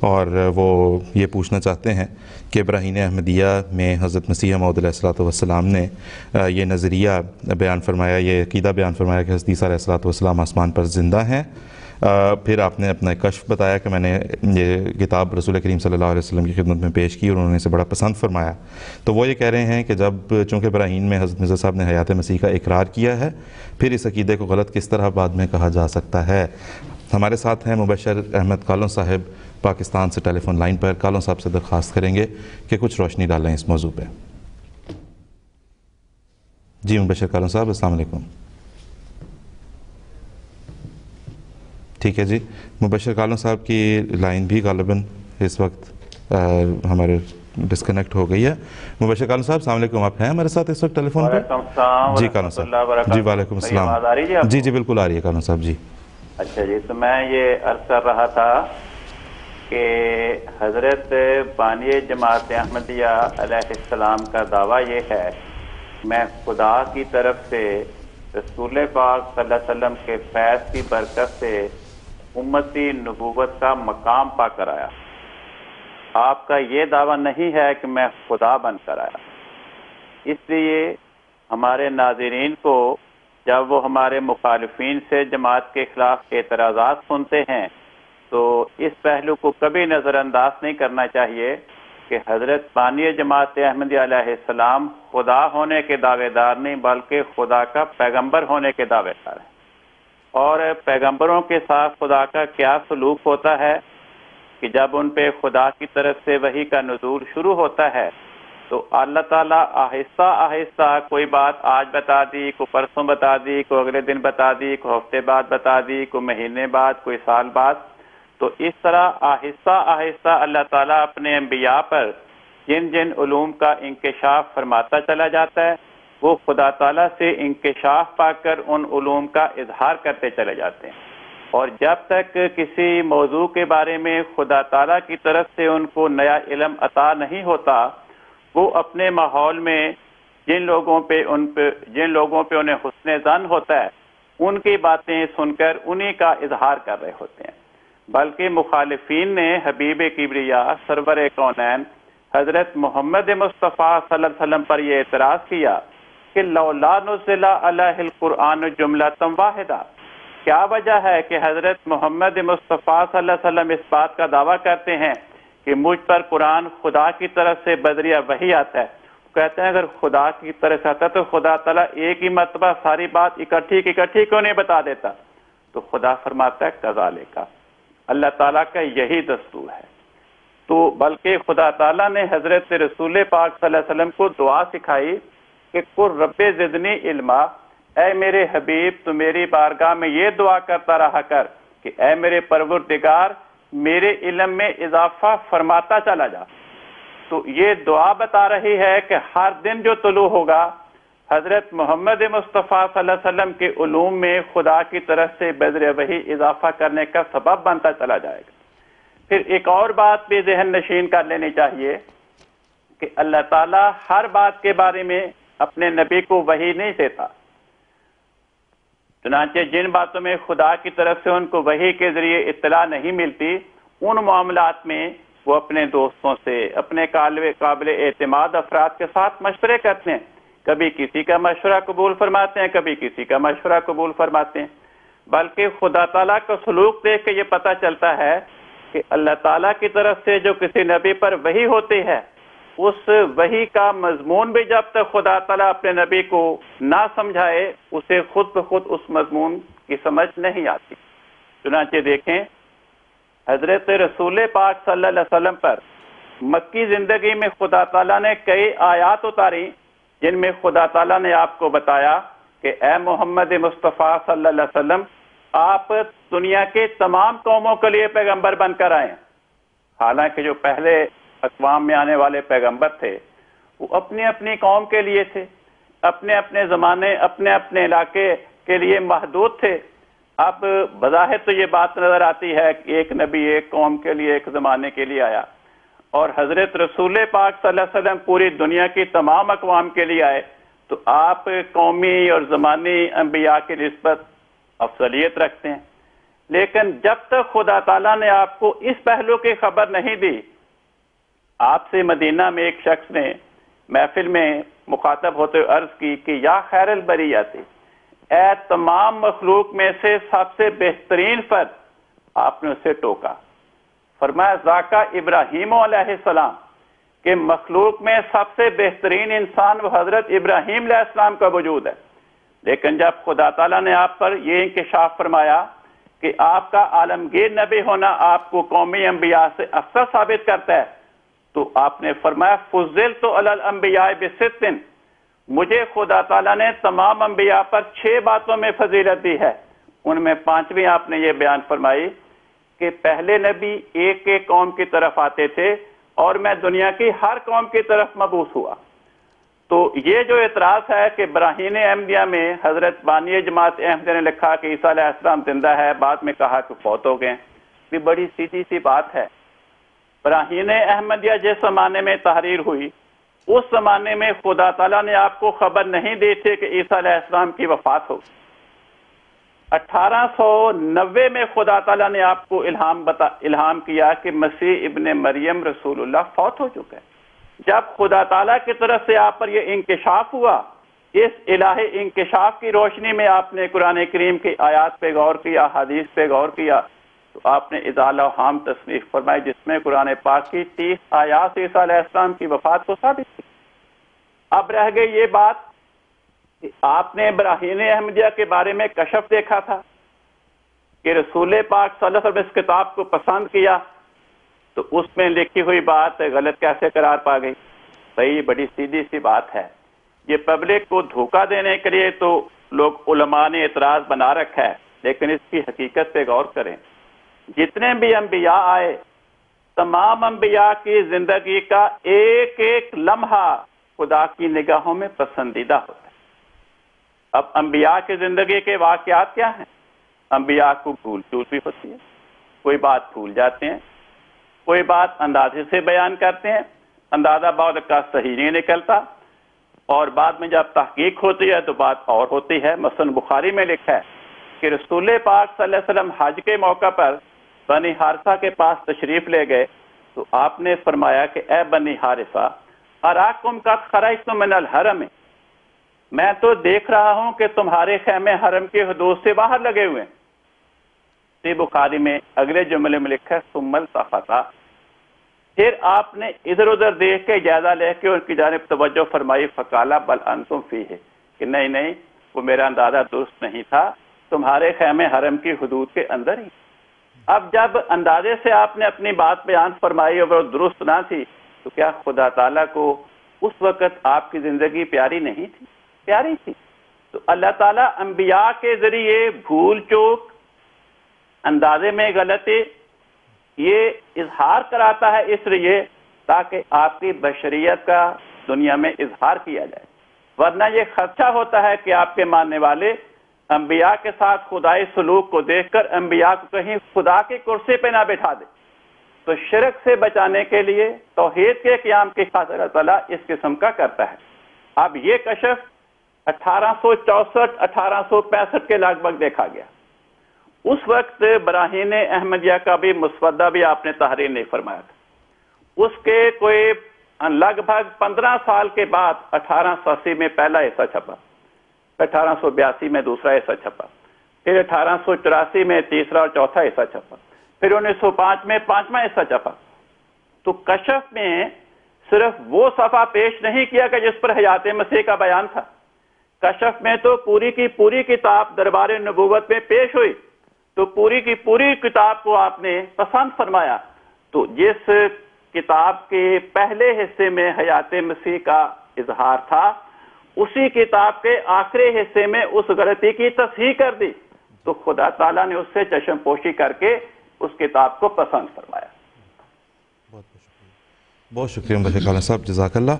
اور وہ یہ پوچھنا چاہتے ہیں کہ براہین احمدیہ میں حضرت مسیح موعود علیہ الصلوۃ والسلام نے یہ نظریہ بیان فرمایا، یہ عقیدہ بیان فرمایا کہ حضرت عیسیٰ علیہ الصلوۃ والسلام آسمان پر زندہ ہیں۔ پھر آپ نے اپنا کشف بتایا کہ میں نے یہ کتاب رسول کریم صلی اللہ علیہ وسلم کی خدمت میں پیش کی اور انہوں نے اسے بڑا پسند فرمایا۔ تو وہ یہ کہہ رہے ہیں کہ جب چونکہ براہین میں حضرت مرزا صاحب نے حیات مسیح کا اقرار کیا ہے، پھر اس عقیدے کو غلط کس طرح بعد میں کہا جا سکتا ہے؟ ہمارے ساتھ ہیں مبشر احمد کالوں صاحب پاکستان سے ٹیلی فون لائن پر۔ کالوں صاحب سے درخواست کریں گے کہ کچھ روشنی ڈالیں اس موضوع پہ۔ جی مبشر کالوں صاحب، السلام علیکم۔ ٹھیک ہے جی، مبشر کالوں صاحب کی لائن بھی غالباً اس وقت ہمارے ڈسکنیکٹ ہو گئی ہے۔ مبشر کالوں صاحب السلام علیکم، آپ ہیں ہمارے ساتھ اس وقت ٹیلی فون پہ؟ جی کالوں صاحب، جی وعلیکم السلام۔ آواز آ رہی ہے؟ جی جی بالکل آ رہی ہے کالوں صاحب جی۔ اچھا جی، تو میں یہ عرض کر رہا تھا کہ حضرت بانی جماعت احمدیہ علیہ السلام کا دعویٰ یہ ہے، میں خدا کی طرف سے رسول پاک صلی اللہ علیہ وسلم کے فیض کی برکت سے امتی نبوت کا مقام پا کر آیا۔ آپ کا یہ دعویٰ نہیں ہے کہ میں خدا بن کر آیا۔ اس لیے ہمارے ناظرین کو جب وہ ہمارے مخالفین سے جماعت کے خلاف اعتراضات سنتے ہیں تو اس پہلو کو کبھی نظر انداز نہیں کرنا چاہیے کہ حضرت بانی جماعت احمدیہ علیہ السلام خدا ہونے کے دعوے دار نہیں بلکہ خدا کا پیغمبر ہونے کے دعوے دار ہیں۔ اور پیغمبروں کے ساتھ خدا کا کیا سلوک ہوتا ہے کہ جب ان پہ خدا کی طرف سے وحی کا نزول شروع ہوتا ہے تو اللہ تعالیٰ آہستہ آہستہ کوئی بات آج بتا دی، کوئی پرسوں بتا دی، کوئی اگلے دن بتا دی، کوئی ہفتے بعد بتا دی، کوئی مہینے بعد، کوئی سال بعد۔ تو اس طرح آہستہ آہستہ اللہ تعالیٰ اپنے انبیاء پر جن جن علوم کا انکشاف فرماتا چلا جاتا ہے وہ خدا تعالیٰ سے انکشاف پا کر ان علوم کا اظہار کرتے چلے جاتے ہیں۔ اور جب تک کسی موضوع کے بارے میں خدا تعالیٰ کی طرف سے ان کو نیا علم عطا نہیں ہوتا، وہ اپنے ماحول میں جن لوگوں پہ انہیں حسن ظن ہوتا ہے ان کی باتیں سن کر انہی کا اظہار کر رہے ہوتے ہیں۔ بلکہ مخالفین نے حبیب کبریا سرور کونین حضرت محمد مصطفیٰ صلی اللہ علیہ وسلم پر یہ اعتراض کیا کہ لولا نزل علیہ القرآن جملۃ واحدہ، کیا وجہ ہے کہ حضرت محمد مصطفیٰ صلی اللہ علیہ وسلم اس بات کا دعویٰ کرتے ہیں کہ مجھ پر قرآن خدا کی طرف سے بدریہ وحی آتا ہے؟ کہتے ہیں اگر خدا کی طرف سے آتا تو خدا تعالیٰ ایک ہی مرتبہ ساری بات اکٹھی کیوں نہیں بتا دیتا؟ تو خدا فرماتا ہے کذالک، اللہ تعالیٰ کا یہی دستور ہے۔ تو بلکہ خدا تعالیٰ نے حضرت رسول پاک صلی اللہ علیہ وسلم کو دعا سکھائی کہ قل رب زدنی علما، اے میرے حبیب تو میری بارگاہ میں یہ دعا کرتا رہا کر کہ اے میرے پروردگار میرے علم میں اضافہ فرماتا چلا جا۔ تو یہ دعا بتا رہی ہے کہ ہر دن جو طلوع ہوگا حضرت محمد مصطفیٰ صلی اللہ علیہ وسلم کے علوم میں خدا کی طرف سے بذر وحی اضافہ کرنے کا سبب بنتا چلا جائے گا۔ پھر ایک اور بات بھی ذہن نشین کر لینی چاہیے کہ اللہ تعالیٰ ہر بات کے بارے میں اپنے نبی کو وحی نہیں دیتا، چنانچہ جن باتوں میں خدا کی طرف سے ان کو وحی کے ذریعے اطلاع نہیں ملتی ان معاملات میں وہ اپنے دوستوں سے، اپنے قابل اعتماد افراد کے ساتھ مشورے کرتے ہیں، کبھی کسی کا مشورہ قبول فرماتے ہیں، کبھی کسی کا مشورہ قبول فرماتے ہیں۔ بلکہ خدا تعالیٰ کا سلوک دیکھ کے یہ پتہ چلتا ہے کہ اللہ تعالیٰ کی طرف سے جو کسی نبی پر وحی ہوتی ہے اس وحی کا مضمون بھی جب تک خدا تعالیٰ اپنے نبی کو نہ سمجھائے اسے خود بخود اس مضمون کی سمجھ نہیں آتی۔ چنانچہ دیکھیں حضرت رسول پاک صلی اللہ علیہ وسلم پر مکی زندگی میں خدا تعالیٰ نے کئی آیات اتاری جن میں خدا تعالیٰ نے آپ کو بتایا کہ اے محمد مصطفیٰ صلی اللہ علیہ وسلم آپ دنیا کے تمام قوموں کے لیے پیغمبر بن کر آئے۔ حالانکہ جو پہلے اقوام میں آنے والے پیغمبر تھے وہ اپنی اپنی قوم کے لیے تھے، اپنے اپنے زمانے اپنے اپنے علاقے کے لیے محدود تھے۔ اب بظاہر تو یہ بات نظر آتی ہے کہ ایک نبی ایک قوم کے لیے ایک زمانے کے لیے آیا، اور حضرت رسول پاک صلی اللہ علیہ وسلم پوری دنیا کی تمام اقوام کے لیے آئے، تو آپ قومی اور زمانی انبیاء کی نسبت افضلیت رکھتے ہیں۔ لیکن جب تک خدا تعالیٰ نے آپ کو اس پہلو کی خبر نہیں دی، آپ سے مدینہ میں ایک شخص نے محفل میں مخاطب ہوتے ہوئے عرض کی کہ یا خیر البریت، اے تمام مخلوق میں سے سب سے بہترین فرد، آپ نے اسے ٹوکا، فرمایا ذاکا ابراہیم علیہ السلام، کہ مخلوق میں سب سے بہترین انسان وہ حضرت ابراہیم علیہ السلام کا وجود ہے۔ لیکن جب خدا تعالیٰ نے آپ پر یہ انکشاف فرمایا کہ آپ کا عالمگیر نبی ہونا آپ کو قومی انبیاء سے افضل ثابت کرتا ہے، تو آپ نے فرمایا فضلت علی الانبیاء بست، مجھے خدا تعالیٰ نے تمام انبیاء پر 6 باتوں میں فضیلت دی ہے۔ ان میں 5ویں آپ نے یہ بیان فرمائی کہ پہلے نبی ایک ایک قوم کی طرف آتے تھے اور میں دنیا کی ہر قوم کی طرف مبعوث ہوا۔ تو یہ جو اعتراض ہے کہ براہین احمدیہ میں حضرت بانی جماعت احمدیہ نے لکھا کہ عیسیٰ علیہ السلام زندہ ہے، بعد میں کہا کہ فوت ہو گئے، یہ بڑی سیدھی سی بات ہے۔ براہین احمدیہ جس زمانے میں تحریر ہوئی، اس زمانے میں خدا تعالیٰ نے آپ کو خبر نہیں دی تھی کہ عیسیٰ علیہ السلام کی وفات ہو۔ 1890 میں خدا تعالیٰ نے آپ کو الہام کیا کہ مسیح ابن مریم رسول اللہ فوت ہو چکا ہے۔ جب خدا تعالیٰ کی طرف سے آپ پر یہ انکشاف ہوا، اس الہی انکشاف کی روشنی میں آپ نے قرآن کریم کی آیات پہ غور کیا، حدیث پہ غور کیا، تو آپ نے اضالہ و حام تصنیف فرمائی، جس میں قرآن پاک کی 30 آیات سے عیسیٰ علیہ السلام کی وفات کو ثابت کی۔ اب رہ گئی یہ بات کہ آپ نے براہین احمدیہ کے بارے میں کشف دیکھا تھا کہ رسول پاک صلی اللہ علیہ وسلم اس کتاب کو پسند کیا، تو اس میں لکھی ہوئی بات غلط کیسے قرار پا گئی؟ بھائی بڑی سیدھی سی بات ہے، یہ پبلک کو دھوکہ دینے کے لیے تو لوگ علماء نے اعتراض بنا رکھا ہے، لیکن اس کی حقیقت پہ غور کریں۔ جتنے بھی انبیاء آئے، تمام انبیاء کی زندگی کا ایک ایک لمحہ خدا کی نگاہوں میں پسندیدہ ہوتا ہے۔ اب انبیاء کی زندگی کے واقعات کیا ہیں؟ انبیاء کو بھول چوک بھی ہوتی ہے، کوئی بات بھول جاتے ہیں، کوئی بات اندازے سے بیان کرتے ہیں، اندازہ بعض کا صحیح نہیں نکلتا، اور بعد میں جب تحقیق ہوتی ہے تو بات اور ہوتی ہے۔ مثلا بخاری میں لکھا ہے کہ رسول پاک صلی اللہ علیہ وسلم حج کے موقع پر بنی حارثہ کے پاس تشریف لے گئے، تو آپ نے فرمایا کہ اے بنی حارثہ اراکم قد خرجتم من الحرم، میں تو دیکھ رہا ہوں کہ تمہارے خیمے حرم کی حدود سے باہر لگے ہوئے ہیں۔ بخاری میں اگلے جملے میں لکھا ہے ثم التفتا، پھر آپ نے ادھر ادھر دیکھ کے جائزہ لے کے ان کی جانب توجہ فرمائی، فقالا بل انتم فیہ، کہ نہیں وہ میرا اندازہ درست نہیں تھا، تمہارے خیمے حرم کی حدود کے اندر ہی۔ اب جب اندازے سے آپ نے اپنی بات بیان فرمائی اور وہ درست نہ تھی، تو کیا خدا تعالیٰ کو اس وقت آپ کی زندگی پیاری نہیں تھی؟ پیاری تھی۔ تو اللہ تعالیٰ انبیاء کے ذریعے بھول چوک، اندازے میں غلطی، یہ اظہار کراتا ہے اس لیے تاکہ آپ کی بشریت کا دنیا میں اظہار کیا جائے، ورنہ یہ خدشہ ہوتا ہے کہ آپ کے ماننے والے انبیاء کے ساتھ خدائی سلوک کو دیکھ کر انبیاء کو کہیں خدا کی کرسی پہ نہ بٹھا دے۔ تو شرک سے بچانے کے لیے توحید کے قیام کی خاطر اللہ تعالیٰ اس قسم کا کرتا ہے۔ اب یہ کشف 1864-1865 کے لگ بھگ دیکھا گیا۔ اس وقت براہین احمدیہ کا بھی مسودہ بھی آپ نے تحریر نہیں فرمایا تھا۔ اس کے کوئی لگ بھگ 15 سال کے بعد 1880 میں پہلا حصہ چھپا، 1882 میں دوسرا حصہ چھپا، پھر 1884 میں تیسرا اور چوتھا حصہ چھپا، پھر 1905 میں 5واں حصہ چھپا۔ تو کشف میں صرف وہ صفحہ پیش نہیں کیا کہ جس پر حیات مسیح کا بیان تھا، کشف میں تو پوری کی پوری کتاب دربار نبوت میں پیش ہوئی، تو پوری کی پوری کتاب کو آپ نے پسند فرمایا۔ تو جس کتاب کے پہلے حصے میں حیات مسیح کا اظہار تھا، اسی کتاب کے آخری حصے میں اس غلطی کی تصحیح کر دی، تو خدا تعالیٰ نے اس سے چشم پوشی کر کے اس کتاب کو پسند فرمایا۔ بہت شکریہ صاحب، جزاک اللہ۔